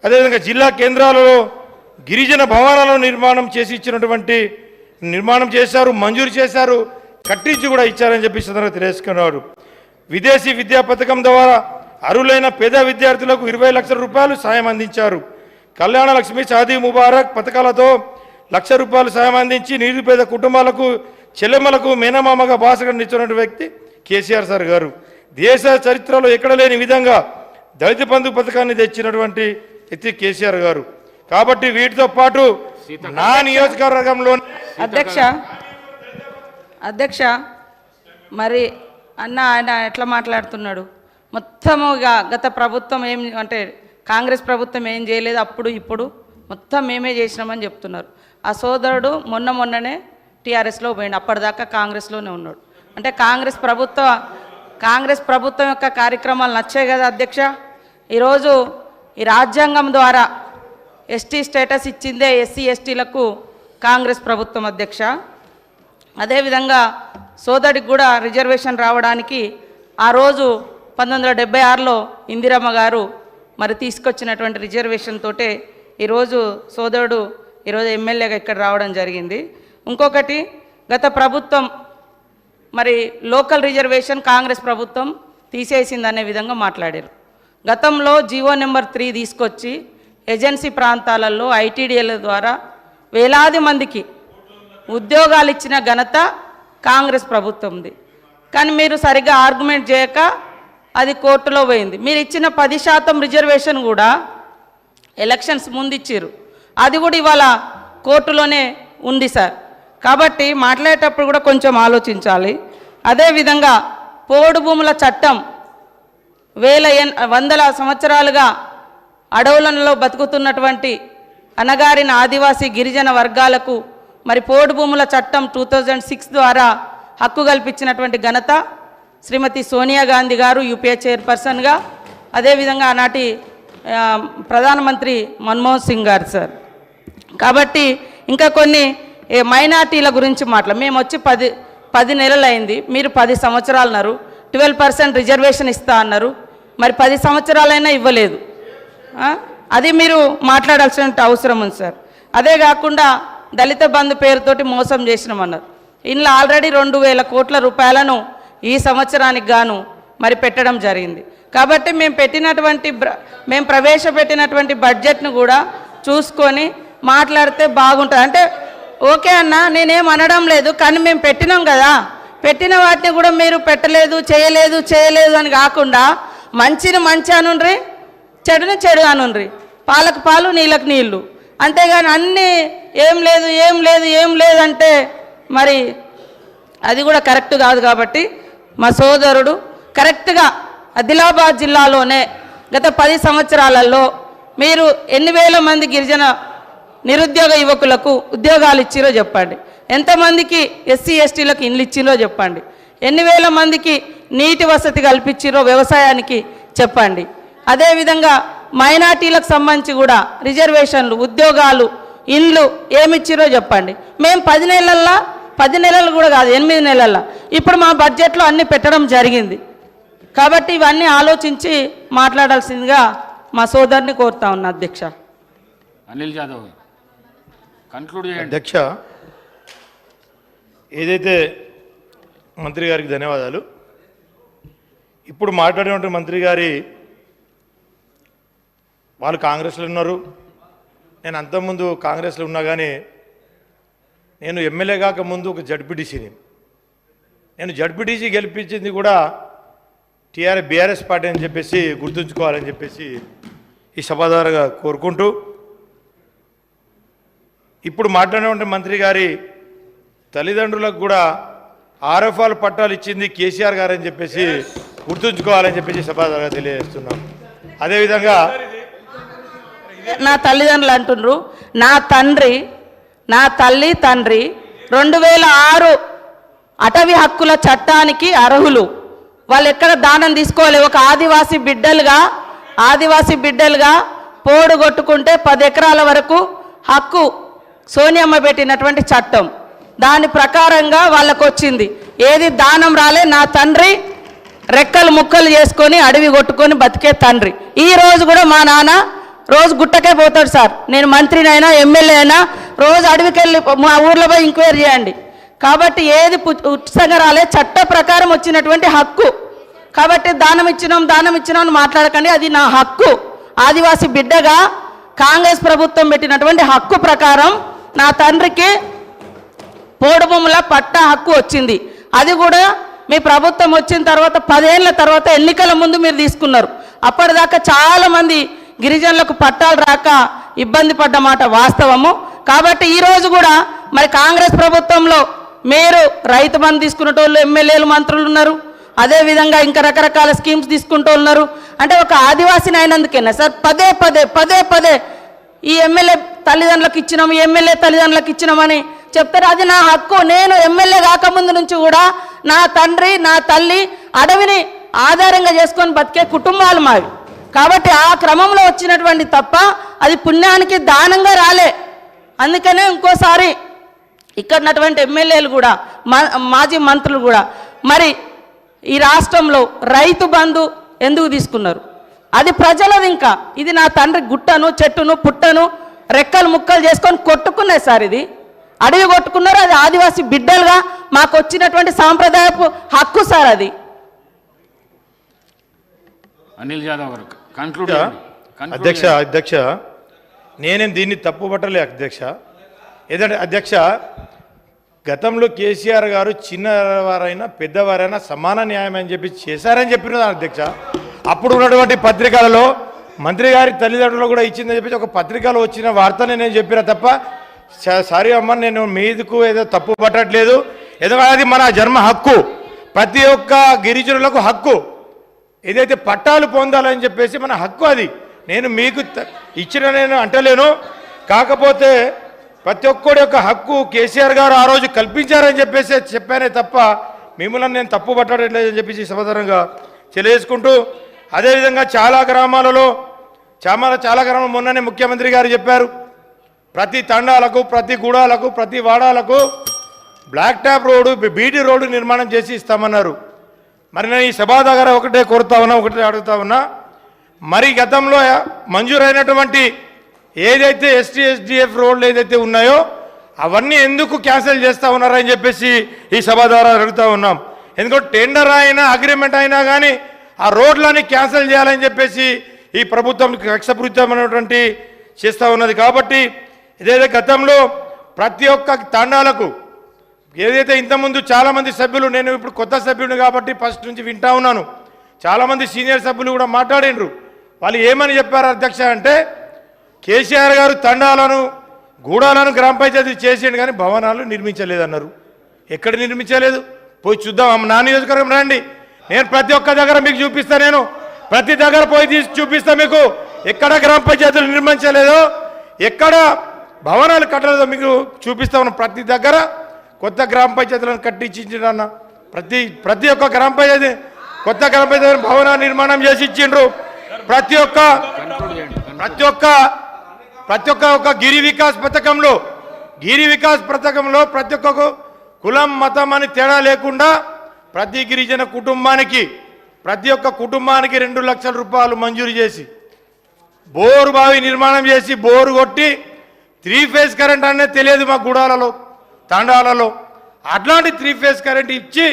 అదేవిధంగా జిల్లా కేంద్రాలలో గిరిజన భవనాలను నిర్మాణం చేశారు, మంజూరు చేశారు, కట్టించి కూడా ఇచ్చారని చెప్పి సందర్భంగా తెలియజేసుకున్నారు. విదేశీ విద్యా పథకం ద్వారా అర్హులైన పేద విద్యార్థులకు 20 లక్షల రూపాయలు సాయం అందించారు. కళ్యాణ లక్ష్మి, షాదీ ముబారక్ పథకాలతో ₹1,00,000 సాయం అందించి నిరుపేద కుటుంబాలకు, చెల్లెమ్మలకు మేనమామగా బాసగనిచ్చినటువంటి వ్యక్తి కేసీఆర్ సార్ గారు. దేశ చరిత్రలో ఎక్కడ లేని విధంగా దళిత బంధు పథకాన్ని తెచ్చినటువంటి వ్యక్తి కేసీఆర్ గారు. కాబట్టి వీటితో పాటు నా నియోజకవర్గంలో అధ్యక్ష మరి ఆయన ఎట్లా మాట్లాడుతున్నాడు? మొత్తముగా గత ప్రభుత్వం ఏం అంటే కాంగ్రెస్ ప్రభుత్వం ఏం చేయలేదు, అప్పుడు ఇప్పుడు మొత్తం మేమే చేసినామని చెప్తున్నారు. ఆ సోదరుడు మొన్ననే టీఆర్ఎస్లో పోయిండు, అప్పటిదాకా కాంగ్రెస్లోనే ఉన్నాడు. అంటే కాంగ్రెస్ ప్రభుత్వం యొక్క కార్యక్రమాలు నచ్చాయి కదా అధ్యక్ష. ఈరోజు ఈ రాజ్యాంగం ద్వారా ఎస్టీ స్టేటస్ ఇచ్చిందే ఎస్సీ ఎస్టీలకు కాంగ్రెస్ ప్రభుత్వం అధ్యక్ష. అదేవిధంగా సోదరుడికి కూడా రిజర్వేషన్ రావడానికి ఆ రోజు 1976లో ఇందిరమ్మ గారు మరి తీసుకొచ్చినటువంటి రిజర్వేషన్ తోటే ఈరోజు సోదరుడు ఈరోజు ఎమ్మెల్యేగా ఇక్కడ రావడం జరిగింది. ఇంకొకటి, గత ప్రభుత్వం మరి లోకల్ రిజర్వేషన్ కాంగ్రెస్ ప్రభుత్వం తీసేసిందనే విధంగా మాట్లాడారు. గతంలో జీవో నెంబర్ 3 తీసుకొచ్చి ఏజెన్సీ ప్రాంతాలలో ఐటీడీఏల ద్వారా వేలాది మందికి ఉద్యోగాలు ఇచ్చిన ఘనత కాంగ్రెస్ ప్రభుత్వంది. కానీ మీరు సరిగ్గా ఆర్గ్యుమెంట్ చేయక అది కోర్టులో పోయింది. మీరు ఇచ్చిన 10% రిజర్వేషన్ కూడా ఎలక్షన్స్ ముందు ఇచ్చారు, అది కూడా ఇవాళ కోర్టులోనే ఉంది సార్. కాబట్టి మాట్లాడేటప్పుడు కూడా కొంచెం ఆలోచించాలి. అదేవిధంగా పోడు భూముల చట్టం వందల సంవత్సరాలుగా అడవులలో బతుకుతున్నటువంటి అణగారిన ఆదివాసీ గిరిజన వర్గాలకు మరి పోడు భూముల చట్టం 2006 ద్వారా హక్కు కల్పించినటువంటి ఘనత శ్రీమతి సోనియా గాంధీ గారు యూపీఏ చైర్పర్సన్గా, అదేవిధంగా ఆనాటి ప్రధానమంత్రి మన్మోహన్ సింగ్ గారు సార్. కాబట్టి ఇంకా కొన్ని మైనార్టీల గురించి మేము వచ్చి 10 నెలలు అయింది, మీరు 10 సంవత్సరాలు అన్నారు. 12% రిజర్వేషన్ ఇస్తా అన్నారు, మరి 10 సంవత్సరాలైనా ఇవ్వలేదు. అది మీరు మాట్లాడాల్సిన అవసరం ఉంది సార్. అదే కాకుండా దళిత బంధు పేరుతోటి మోసం చేసినామన్నారు. ఇందులో ఆల్రెడీ 2,000 కోట్ల రూపాయలను ఈ సంవత్సరానికి గాను మరి పెట్టడం జరిగింది. కాబట్టి మేము ప్రవేశపెట్టినటువంటి బడ్జెట్ను కూడా చూసుకొని మాట్లాడితే బాగుంటుంది. అంటే ఓకే అన్న, నేనేం అనడం లేదు, కానీ మేము పెట్టినాం కదా, పెట్టిన వాటిని కూడా మీరు పెట్టలేదు, చేయలేదు అని కాకుండా మంచిని మంచి అనుండ్రి, చెడుని చెడు అనుండ్రి, పాలకు పాలు నీళ్ళకు నీళ్ళు, అంతేగాని అన్నీ ఏం లేదు అంటే మరి అది కూడా కరెక్ట్ కాదు. కాబట్టి మా సోదరుడు కరెక్ట్గా ఆదిలాబాద్ జిల్లాలోనే గత 10 సంవత్సరాలలో మీరు ఎన్ని వేల మంది గిరిజన నిరుద్యోగ యువకులకు ఉద్యోగాలు ఇచ్చిరో చెప్పండి, ఎంతమందికి ఎస్సీ ఎస్టీలకు ఇండ్లు ఇచ్చిరో చెప్పండి, ఎన్ని వేల మందికి నీటి వసతి కల్పించిరో వ్యవసాయానికి చెప్పండి. అదేవిధంగా మైనార్టీలకు సంబంధించి కూడా రిజర్వేషన్లు, ఉద్యోగాలు, ఇండ్లు ఏమిచ్చిరో చెప్పండి. మేము 10 నెలలు కూడా కాదు, 8 నెలల్లో ఇప్పుడు మా బడ్జెట్లో అన్నీ పెట్టడం జరిగింది. కాబట్టి ఇవన్నీ ఆలోచించి మాట్లాడాల్సిందిగా మా సోదరుని కోరుతా ఉన్నా అధ్యక్ష. అనిల్ జాదవ్ కన్క్లూడ్ చేయండి. అధ్యక్ష, ఏదైతే మంత్రి గారికి ధన్యవాదాలు. ఇప్పుడు మాట్లాడినటువంటి మంత్రి గారి వాళ్ళు కాంగ్రెస్లో ఉన్నారు, నేను అంతకుముందు కాంగ్రెస్లో ఉన్నా, కానీ నేను ఎమ్మెల్యే కాక ముందు ఒక జడ్పీటీసీని. నేను జడ్పీటీసీ గెలిపించింది కూడా బీఆర్ఎస్ పార్టీ అని చెప్పేసి గుర్తుంచుకోవాలని చెప్పేసి ఈ సభ ద్వారా కోరుకుంటూ, ఇప్పుడు మాట్లాడినటువంటి మంత్రి గారి తల్లిదండ్రులకు కూడా ఆర్ఎఫ్ఆర్ పట్టాలు ఇచ్చింది కేసీఆర్ గారు అని చెప్పేసి గుర్తుంచుకోవాలని చెప్పేసి సభ ద్వారా తెలియజేస్తున్నాం. అదేవిధంగా నా తల్లిదండ్రులు అంటున్నారు, నా తల్లి తండ్రి 2006 అటవీ హక్కుల చట్టానికి అర్హులు. వాళ్ళు ఎక్కడ దానం తీసుకోవాలి. ఒక ఆదివాసీ బిడ్డలుగా పోడు కొట్టుకుంటే 10 ఎకరాల వరకు హక్కు సోనియమ్మ పెట్టినటువంటి చట్టం, దాని ప్రకారంగా వాళ్ళకు వచ్చింది. ఏది దానం రాలే. నా తండ్రి రెక్కలు ముక్కలు చేసుకొని అడవి కొట్టుకొని బతికే తండ్రి. ఈరోజు కూడా మా నాన్న రోజు గుట్టకే పోతాడు సార్. నేను మంత్రినైనా ఎమ్మెల్యే అయినా రోజు అడవికి వెళ్ళి మా ఊర్లో పోయి ఎంక్వైరీ చేయండి. కాబట్టి ఏది ఉచితంగా రాలే, చట్ట ప్రకారం వచ్చినటువంటి హక్కు. కాబట్టి దానం ఇచ్చినాం అని మాట్లాడకండి, అది నా హక్కు. ఆదివాసీ బిడ్డగా కాంగ్రెస్ ప్రభుత్వం పెట్టినటువంటి హక్కు ప్రకారం నా తండ్రికి పోడు భూముల పట్టా హక్కు వచ్చింది. అది కూడా మీ ప్రభుత్వం వచ్చిన తర్వాత 10 ఏళ్ల తర్వాత ఎన్నికల ముందు మీరు తీసుకున్నారు. అప్పటిదాకా చాలామంది గిరిజనులకు పట్టాలు రాక ఇబ్బంది పడ్డ మాట వాస్తవము. కాబట్టి ఈరోజు కూడా మరి కాంగ్రెస్ ప్రభుత్వంలో మీరు రైతు బంధు తీసుకునేటోళ్ళు ఎమ్మెల్యేలు మంత్రులు ఉన్నారు, అదేవిధంగా ఇంకా రకరకాల స్కీమ్స్ తీసుకుంటూ ఉన్నారు. అంటే ఒక ఆదివాసిని అయినందుకేనా సార్ పదే పదే ఈ ఎమ్మెల్యే తల్లిదండ్రులకు ఇచ్చినాం, ఎమ్మెల్యే తల్లిదండ్రులకు ఇచ్చినామని చెప్తారు. అది నా హక్కు. నేను ఎమ్మెల్యే కాకముందు నుంచి కూడా నా తండ్రి నా తల్లి అడవిని ఆధారంగా చేసుకొని బతికే కుటుంబాలు మావి. కాబట్టి ఆ క్రమంలో వచ్చినటువంటి తప్ప అది పుణ్యానికి దానంగా రాలే. అందుకనే ఇంకోసారి ఇక్కడ ఉన్నటువంటి ఎమ్మెల్యేలు కూడా మాజీ మంత్రులు కూడా మరి ఈ రాష్ట్రంలో రైతు బంధు ఎందుకు తీసుకున్నారు? అది ప్రజలది. ఇంకా ఇది నా తండ్రి గుట్టను చెట్టును పుట్టను రెక్కలు ముక్కలు చేసుకొని కొట్టుకునే సార్. ఇది అడవి కొట్టుకున్నారు. అది ఆదివాసీ బిడ్డలుగా మాకు వచ్చినటువంటి సాంప్రదాయపు హక్కు సార్. అది అనిల్ యాదవ్ గారు కంక్లూడ్ అధ్యక్ష నేనేం దీన్ని తప్పు పట్టలే అధ్యక్ష. ఏదంటే అధ్యక్ష, గతంలో కేసీఆర్ గారు చిన్నవారైనా పెద్దవారైనా సమాన న్యాయం అని చెప్పి చేశారని చెప్పిన అధ్యక్ష. అప్పుడు ఉన్నటువంటి పత్రికలలో మంత్రి గారి తల్లిదండ్రులు కూడా ఇచ్చిందని చెప్పి ఒక పత్రికలో వచ్చిన వార్తనే నేను చెప్పిన తప్ప సారీ అమ్మ, నేను మీదకు ఏదో తప్పు పట్టట్లేదు. ఎందుకంటే అది మన జన్మ హక్కు, ప్రతి ఒక్క గిరిజనులకు హక్కు. ఏదైతే పట్టాలు పొందాలని చెప్పేసి మన హక్కు, అది నేను మీకు ఇచ్చిన నేను అంటలేను. కాకపోతే ప్రతి ఒక్కడి యొక్క హక్కు కేసీఆర్ గారు ఆ రోజు కల్పించారని చెప్పేసి చెప్పానే తప్ప మిమ్మల్ని నేను తప్పు పట్టట్లేదని చెప్పేసి సమాధానంగా తెలియజేసుకుంటూ, అదేవిధంగా చాలా గ్రామాలలో చాలా గ్రామాలు మొన్ననే ముఖ్యమంత్రి గారు చెప్పారు, ప్రతి తండాలకు ప్రతి గూడాలకు ప్రతి వాడాలకు black top road BT road నిర్మాణం చేసి ఇస్తామన్నారు. మరి నేను ఈ సభా దగ్గర ఒకటే కోరుతా ఉన్నా, ఒకటే అడుగుతా ఉన్నా, మరి గతంలో మంజూరైనటువంటి ఏదైతే ఎస్టీఎస్డిఎఫ్ రోడ్లు ఏదైతే ఉన్నాయో అవన్నీ ఎందుకు క్యాన్సిల్ చేస్తూ ఉన్నారని చెప్పేసి ఈ సభ ద్వారా అడుగుతూ ఉన్నాం. ఎందుకంటే టెండర్ అయినా అగ్రిమెంట్ అయినా కానీ ఆ రోడ్లని క్యాన్సిల్ చేయాలని చెప్పేసి ఈ ప్రభుత్వం కక్షపూరితమైనటువంటి చేస్తూ ఉన్నది. కాబట్టి ఏదైతే గతంలో ప్రతి ఒక్క తాండాలకు ఏదైతే ఇంతకుముందు చాలామంది సభ్యులు, నేను ఇప్పుడు కొత్త సభ్యుడిని కాబట్టి ఫస్ట్ నుంచి వింటా ఉన్నాను, చాలామంది సీనియర్ సభ్యులు కూడా మాట్లాడినరు. వాళ్ళు ఏమని చెప్పారు అధ్యక్ష అంటే, కేసీఆర్ గారు తండాలను గూడాలను గ్రామ పంచాయతీ చేసేయండి కానీ భవనాలు నిర్మించలేదన్నారు. ఎక్కడ నిర్మించలేదు? పోయి చూద్దాం, నా నియోజకవర్గం రండి, నేను ప్రతి ఒక్క దగ్గర మీకు చూపిస్తా, నేను ప్రతి దగ్గర పోయి తీసి చూపిస్తా మీకు. ఎక్కడ గ్రామ పంచాయతీలు నిర్మించలేదో, ఎక్కడ భవనాలు కట్టలేదో మీకు చూపిస్తా ఉన్నాం. ప్రతి దగ్గర కొత్త గ్రామ పంచాయతీలను కట్టించిన ప్రతి ఒక్క గ్రామ పంచాయతీ కొత్త గ్రామ పంచాయతీ భవన నిర్మాణం చేసి ఇచ్చిండ్రు. ప్రతి ఒక్క గిరి వికాస్ పథకంలో ప్రతి ఒక్క కులం మతం అని తేడా లేకుండా ప్రతి గిరిజన కుటుంబానికి ప్రతి ఒక్క కుటుంబానికి 2 లక్షల రూపాయలు మంజూరు చేసి బోరు బావి నిర్మాణం చేసి బోరు కొట్టి 3 ఫేజ్ కరెంట్ అనేది తెలియదు మా గుడాలలో తాండాలలో, అట్లాంటి 3 ఫేజ్ కరెంట్ ఇచ్చి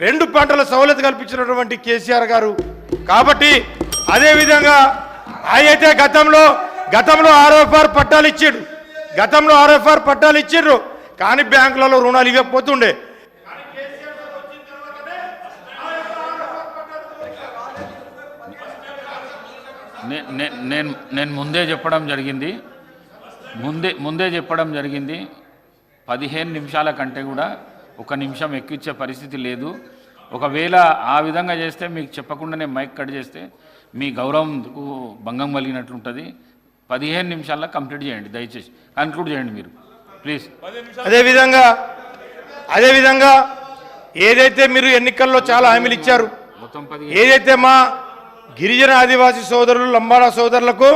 2 పంటల సౌలత కల్పించినటువంటి కేసీఆర్ గారు. కాబట్టి అదేవిధంగా అయితే గతంలో ఆర్ఎఫ్ఆర్ పట్టాలు ఇచ్చిండ్రు కానీ బ్యాంకులలో రుణాలు ఇవ్వకపోతుండే. నేను ముందే చెప్పడం జరిగింది 15 నిమిషాల కంటే కూడా 1 నిమిషం ఎక్కించే పరిస్థితి లేదు. ఒకవేళ ఆ విధంగా చేస్తే మీకు చెప్పకుండానే మైక్ కట్ చేస్తే మీ గౌరవంకు భంగం కలిగినట్లుంటుంది. 15 నిమిషాల్లో కంప్లీట్ చేయండి, దయచేసి కన్క్లూడ్ చేయండి మీరు ప్లీజ్. అదేవిధంగా ఏదైతే మీరు ఎన్నికల్లో చాలా హామీలు ఇచ్చారు, ఏదైతే మా గిరిజన ఆదివాసీ సోదరులు లంబాడా సోదరులకు